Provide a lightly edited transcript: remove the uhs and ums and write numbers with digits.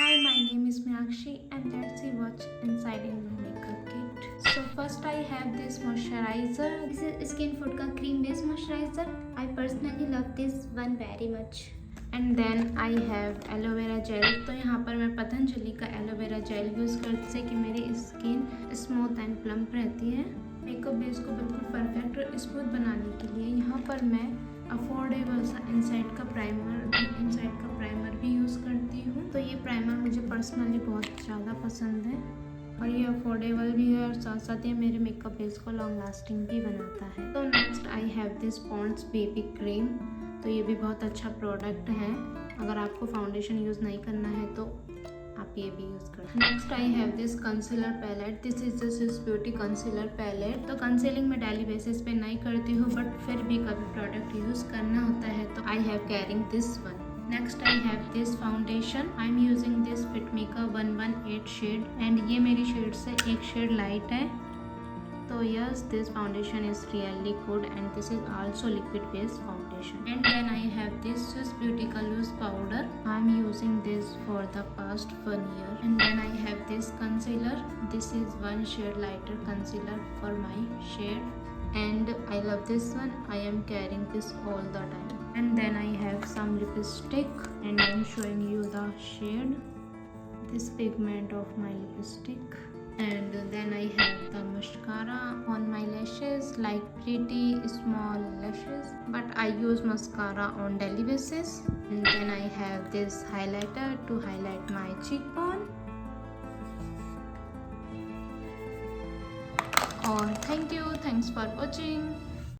Hi, my name is Meenakshi and let's see what's inside in my makeup kit. So first I have this moisturizer. This is Skin Food का cream based moisturizer. I personally love this one very much. And then I have aloe vera gel. तो यहाँ पर मैं पतंजलि का aloe vera gel use करती हूँ जिससे कि मेरी स्किन स्मूथ एंड प्लम्प रहती है। मेकअप बेस को बिल्कुल परफेक्ट और स्मूथ बनाने के लिए यहाँ पर मैं अफोर्डेबल सा इनसाइड का प्राइमर भी यूज़ करती हूँ। तो ये प्राइमर मुझे पर्सनली बहुत ज़्यादा पसंद है और ये अफोर्डेबल भी है और साथ साथ ये मेरे मेकअप बेस को लॉन्ग लास्टिंग भी बनाता है। तो next I have this Pond's baby cream. तो ये भी बहुत अच्छा प्रोडक्ट है, अगर आपको फाउंडेशन यूज़ नहीं करना है तो आप ये भी यूज़ कर। Next I have this concealer palette. This is this beauty concealer palette. तो कंसीलिंग मैं डेली बेसिस पे नहीं करती हूँ बट फिर भी कभी प्रोडक्ट यूज़ करना होता है तो I have carrying this one. Next I have this foundation. I am using this Fit Me का 118 शेड एंड ये मेरी शेड से एक शेड लाइट है। So yes, this foundation is really good and this is also liquid based foundation. And then I have this Swiss Beauty Loose powder. I am using this for the past 1 year. And then I have this concealer. This is one shade lighter concealer for my shade. And I love this one. I am carrying this all the time. And then I have some lipstick and I am showing you the shade. This pigment of my lipstick. And then I have the mascara on my lashes, like pretty small lashes, but I use mascara on daily basis. And then I have this highlighter to highlight my cheekbone. Thanks for watching.